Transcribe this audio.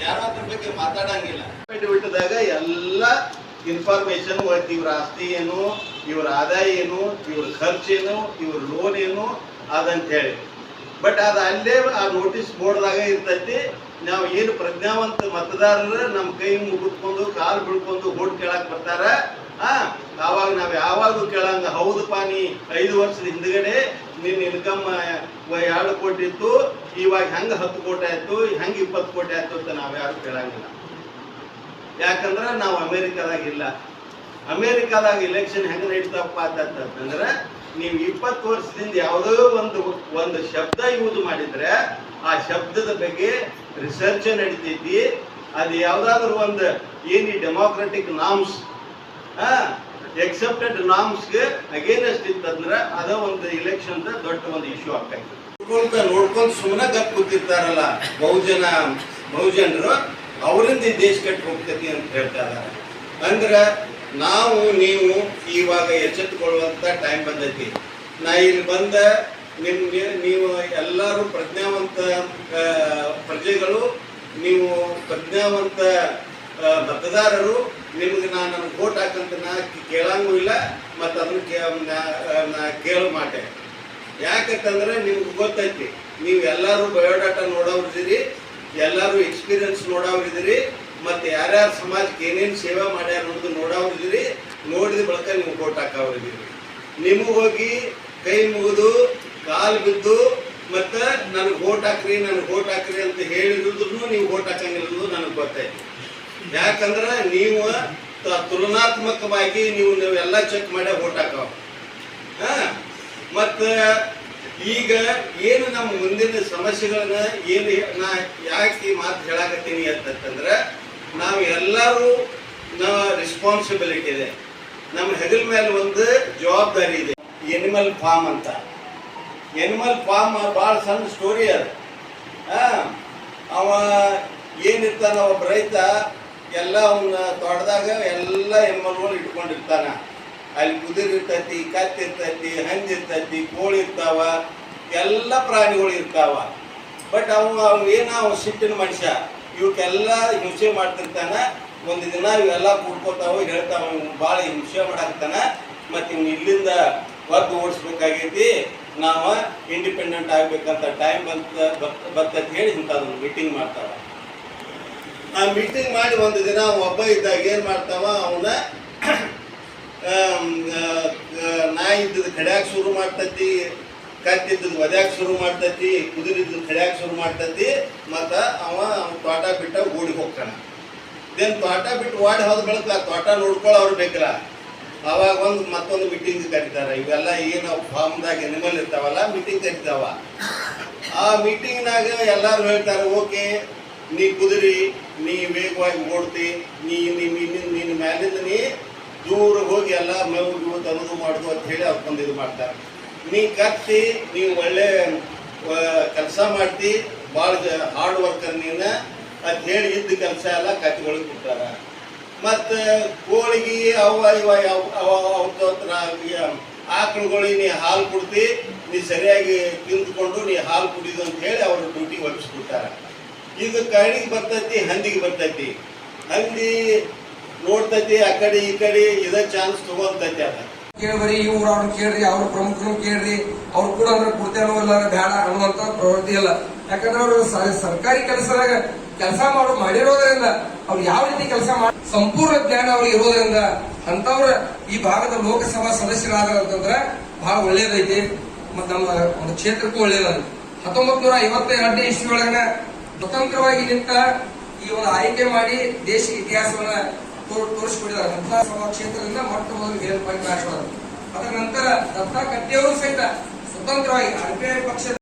ಯಾರು ಅದ್ರ ಬಗ್ಗೆ ಮಾತಾಡಂಗಿಲ್ಲ. ಬಿಟ್ಟದಾಗ ಎಲ್ಲ ಇನ್ಫಾರ್ಮೇಶನ್ ಇವ್ರ ಆಸ್ತಿ ಏನು, ಇವ್ರ ಆದಾಯ ಏನು, ಇವ್ರ ಖರ್ಚೇನು, ಇವ್ರ ಲೋನ್ ಏನು ಅದಂತ ಹೇಳಿ. ಬಟ್ ಅದು ಅಲ್ಲೇ ಆ ನೋಟಿಸ್ ಬೋರ್ಡ್ದಾಗ ಇರ್ತೈತಿ. ನಾವು ಏನು ಪ್ರಜ್ಞಾವಂತ ಮತದಾರರು ನಮ್ಮ ಕೈ ಮುಗಿದ್ಕೊಂಡು ಕಾಲು ಬಿಡ್ಕೊಂಡು ಓಟ್ ಕೇಳಕ್ ಬರ್ತಾರ, ಆವಾಗ ನಾವು ಯಾವಾಗೂ ಕೇಳಂಗ ಹೌದಪ್ಪ ನೀ 5 ವರ್ಷದ ಹಿಂದ್ಗಡೆ ನಿನ್ನ ಇನ್ಕಮ್ 2 ಕೋಟಿ ಇತ್ತು, ಇವಾಗ ಹೆಂಗೆ 10 ಕೋಟಿ ಆಯ್ತು, ಹೆಂಗೆ 20 ಕೋಟಿ ಆಯ್ತು ಅಂತ ನಾವು ಯಾರು ಕೇಳಂಗಿಲ್ಲ. ಯಾಕಂದ್ರೆ ನಾವು ಅಮೇರಿಕಾದಾಗಿಲ್ಲ. ಅಮೇರಿಕಾದಾಗ ಇಲೆಕ್ಷನ್ ಹೆಂಗೆ ನಡೀತಪ್ಪ ಅಂತಂದ್ರೆ ನೀವು 20 ವರ್ಷದಿಂದ ಯಾವುದೋ ಒಂದು ಶಬ್ದ ಯೂಸ್ ಮಾಡಿದ್ರೆ ಆ ಶಬ್ದದ ಬಗ್ಗೆ ರಿಸರ್ಚ್ ನಡೀತೈತಿ. ಅದು ಯಾವ್ದಾದ್ರು ಒಂದು ಏನು ಡೆಮೋಕ್ರೆಟಿಕ್ ನಾಮ್ಸ್ ಎಕ್ಸೆಪ್ಟೆಡ್ ನಾಮ್ಸ್ಗೆ ಅಗೇನೆಸ್ಟ್ ಇತ್ತಂದ್ರೆ ಅದ ಒಂದು ಇಲೆಕ್ಷನ್ ದೊಡ್ಡ ಒಂದು ಇಶ್ಯೂ ಆಗ್ತೈತಿ. ನೋಡ್ಕೊಂತ ಸುಮ್ಮನೆ ಗಪ್ ಕೂತಿರ್ತಾರಲ್ಲ ಬಹುಜನರು, ಅವರಿಂದ ಈ ದೇಶ ಕೆಟ್ಟು ಹೋಗ್ತೈತಿ ಅಂತ ಹೇಳ್ತಾ ಇದ್ದಾರೆ. ಅಂದ್ರೆ ನೀವು ಇವಾಗ ಎಚ್ಚೆತ್ತುಕೊಳ್ಳುವಂತ ಟೈಮ್ ಬಂದೈತಿ. ನಾ ಇಲ್ಲಿ ಬಂದ ನೀವು ಎಲ್ಲರೂ ಪ್ರಜ್ಞಾವಂತ ಪ್ರಜೆಗಳು, ನೀವು ಪ್ರಜ್ಞಾವಂತ ಮತದಾರರು. ನಿಮ್ಗೆ ನನಗೆ ವೋಟ್ ಹಾಕಂತ ನಾ ಕೇಳಂಗೂ ಇಲ್ಲ, ಮತ್ತು ಅದನ್ನು ಕೇಳೋ ಮಾಟೆ. ಯಾಕಂತಂದ್ರೆ ನಿಮ್ಗೆ ಗೊತ್ತೈತಿ, ನೀವು ಎಲ್ಲರೂ ಬಯೋಡಾಟಾ ನೋಡೋರಿದ್ದೀರಿ, ಎಲ್ಲರೂ ಎಕ್ಸ್ಪೀರಿಯನ್ಸ್ ನೋಡೋರಿದ್ದೀರಿ, ಮತ್ತು ಯಾರ್ಯಾರು ಸಮಾಜಕ್ಕೆ ಏನೇನು ಸೇವೆ ಮಾಡ್ಯಾರ ಅನ್ನೋದು ನೋಡೋರಿದ್ದೀರಿ. ನೋಡಿದ ಬಳಿಕ ನೀವು ವೋಟ್ ಹಾಕೋರಿದ್ದೀರಿ. ನಿಮಗೆ ಹೋಗಿ ಕೈ ಮುಗಿದು ಕಾಲು ಬಿದ್ದು ಮತ್ತು ನನಗೆ ವೋಟ್ ಹಾಕ್ರಿ ಅಂತ ಹೇಳಿದ್ರು ನೀವು ವೋಟ್ ಹಾಕಂಗಿಲ್ಲ ನನಗೆ ಗೊತ್ತೈತಿ. ಯಾಕಂದ್ರೆ ನೀವು ತುಲನಾತ್ಮಕವಾಗಿ ನೀವೆಲ್ಲ ಚೆಕ್ ಮಾಡಿ ವೋಟ್ ಹಾಕವ. ಮತ್ತು ಈಗ ಏನು ನಮ್ಮ ಮುಂದಿನ ಸಮಸ್ಯೆಗಳನ್ನ ಏನು ನಾ ಯಾಕೆ ಮಾತು ಹೇಳಾಕತ್ತೀನಿ ಅಂತಂದ್ರೆ, ನಾವು ಎಲ್ಲರೂ ರೆಸ್ಪಾನ್ಸಿಬಿಲಿಟಿ ಇದೆ. ನಮ್ಮ ಹೆಗಲ ಮೇಲೆ ಒಂದು ಜವಾಬ್ದಾರಿ ಇದೆ. ಎನಿಮಲ್ ಫಾರ್ಮ್ ಅಂತ. ಎನಿಮಲ್ ಫಾರ್ಮ್ ಭಾಳ ಸಣ್ಣ ಸ್ಟೋರಿ ಅದು. ಅವ ಏನಿರ್ತಾನ, ಒಬ್ಬ ರೈತ ಎಲ್ಲ ಅವನ್ನ ತೋಟದಾಗ ಎಲ್ಲ ಎನಿಮಲ್ಗಳು ಇಟ್ಕೊಂಡಿರ್ತಾನ. ಅಲ್ಲಿ ಕುದುರೆ ಇರ್ತೈತಿ, ಕತ್ತಿರ್ತೈತಿ, ಹಂದಿರ್ತೈತಿ, ಕೋಳಿ ಇರ್ತಾವ, ಎಲ್ಲ ಪ್ರಾಣಿಗಳು ಇರ್ತಾವ. ಬಟ್ ಅವ ಸಿಟ್ಟಿನ ಮನುಷ್ಯ, ಇವಕ್ಕೆಲ್ಲ ಹಿಂಸೆ ಮಾಡ್ತಿರ್ತಾನ. ಒಂದು ದಿನ ಇವೆಲ್ಲ ಕೂಡ್ಕೋತಾವ, ಹೇಳ್ತಾವ ಭಾಳ ಹಿಂಸೆ ಮಾಡಾಕ್ತಾನ, ಮತ್ತು ಇವ್ನು ಇಲ್ಲಿಂದ ಒದ್ದು ಓಡಿಸ್ಬೇಕಾಗೈತಿ, ನಾವು ಇಂಡಿಪೆಂಡೆಂಟ್ ಆಗ್ಬೇಕಂತ ಟೈಮ್ ಬರ್ತೈತಿ ಹೇಳಿ ಇಂಥದೊಂದು ಮೀಟಿಂಗ್ ಮಾಡ್ತಾವ. ಆ ಮೀಟಿಂಗ್ ಮಾಡಿ ಒಂದು ದಿನ ಒಬ್ಬ ಇದ್ದಾಗ ಏನು ಮಾಡ್ತಾವ, ಅವನ ನಾಯಿ ಇದ್ದದ್ದು ಕಡ್ಯಾಕ ಶುರು ಮಾಡ್ತೈತಿ, ಕತ್ತಿದ್ದದ್ದು ಒದ್ಯಾಕ ಶುರು ಮಾಡ್ತೈತಿ, ಕುದುರಿದ್ದು ಕಡ್ಯಾಕ ಶುರು ಮಾಡ್ತೈತಿ. ಮತ್ತು ಅವ ತೋಟ ಬಿಟ್ಟ ಓಡಿ ಹೋಗ್ತಾನ. ತೋಟ ಬಿಟ್ಟು ಓಡಿ ಹೋದ ಬಳಿಕ ಆ ತೋಟ ನೋಡ್ಕೊಳ್ಳೋರು ಬೇಕಲ್ಲ. ಅವಾಗ ಮತ್ತೊಂದು ಮೀಟಿಂಗ್ ಕರೀತಾರೆ. ಇವೆಲ್ಲ ಏನು ಫಾರ್ಮ್ದಾಗ ಎನಿಮಲ್ ಇರ್ತಾವಲ್ಲ, ಮೀಟಿಂಗ್ ಕರಿತಾವ. ಆ ಮೀಟಿಂಗ್ನಾಗ ಎಲ್ಲರೂ ಹೇಳ್ತಾರೆ, ಓಕೆ ನೀ ಕುದುರಿ, ನೀ ವೇಗವಾಗಿ ಓಡ್ತಿ, ನಿನ್ನ ಮ್ಯಾಲಿಂದ ನೀ ದೂರ ಹೋಗಿ ಎಲ್ಲ ಮೇವು ತನದು ಮಾಡೋದು ಅಂತ ಹೇಳಿ ಅವ್ಕೊಂದು ಇದು ಮಾಡ್ತಾರೆ. ನೀ ಕತ್ತಿ, ನೀವು ಒಳ್ಳೆ ಕೆಲಸ ಮಾಡ್ತಿ, ಭಾಳ ಹಾರ್ಡ್ ವರ್ಕರ್ ನೀನು ಅಂತ ಹೇಳಿ ಇದ್ದ ಕೆಲಸ ಎಲ್ಲ ಕತ್ತಿಗಳಿಗೆ ಕೊಡ್ತಾರ. ಮತ್ತು ಕೋಳಿಗೆ ಆಕಳುಗಳಿಗೆ ನೀ ಹಾಲು ಕೊಡ್ತಿ, ನೀ ಸರಿಯಾಗಿ ತಿಂದುಕೊಂಡು ನೀ ಹಾಲು ಕುಡಿದು ಅಂತ ಹೇಳಿ ಅವ್ರ ಡ್ಯೂಟಿ ಒಪ್ಪಿಸ್ಬಿಡ್ತಾರೆ. ಇದು ಕಣಿಗೆ ಬರ್ತೈತಿ, ಹಂದಿಗೆ ಬರ್ತೈತಿ. ಹಂದಿ ನೋಡ್ತೈತಿ ಆ ಕಡೆ ಈ ಕಡೆ, ಇದೇ ಚಾನ್ಸ್ ತಗೊಂತೈತಿ. ಅದ ಕೇಳ್ಬರಿ, ಇವ್ರು ಅವ್ರನ್ನ ಕೇಳ್ರಿ, ಅವ್ರ ಪ್ರಮುಖರು ಕೇಳ್ರಿ, ಅವ್ರು ಕೂಡ ಅಂದ್ರೆ ಕೊಡ್ತೇನೋ ಇಲ್ಲ ಬೇಡ ಅನ್ನುವಂತ ಪ್ರವೃತ್ತಿ ಇಲ್ಲ. ಯಾಕಂದ್ರೆ ಅವರು ಸರ್ಕಾರಿ ಕೆಲಸದಾಗ ಕೆಲಸ ಮಾಡಿರೋದ್ರಿಂದ ಅವ್ರು ಯಾವ ರೀತಿ ಕೆಲಸ ಮಾಡಿ ಸಂಪೂರ್ಣ ಜ್ಞಾನ ಅವ್ರಿಗೆ ಇರೋದ್ರಿಂದ ಅಂತವ್ರ ಈ ಭಾಗದ ಲೋಕಸಭಾ ಸದಸ್ಯರಾದ್ರಂತಂದ್ರೆ ಬಹಳ ಒಳ್ಳೇದೈತಿ. ಮತ್ ನಮ್ಮ ಒಂದು ಕ್ಷೇತ್ರಕ್ಕೂ ಒಳ್ಳೇದೈತಿ. 1952ನೇ ಇಸ್ವಿ ಒಳಗನ ಸ್ವತಂತ್ರವಾಗಿ ನಿಂತ ಈ ಒಂದು ಆಯ್ಕೆ ಮಾಡಿ ದೇಶ ಇತಿಹಾಸವನ್ನ ತೋರಿಸಿಕೊಟ್ಟಿದ್ದಾರೆ. ಲೋಕಸಭಾ ಕ್ಷೇತ್ರದಿಂದ ಮೊಟ್ಟ ಮೊದಲು ಮೇಲ್ಪಂಚಾಯತ್. ಅದರ ನಂತರ ದತ್ತಾ ಕಟ್ಟಿಯವರು ಸಹಿತ ಸ್ವತಂತ್ರವಾಗಿ RPI ಪಕ್ಷದ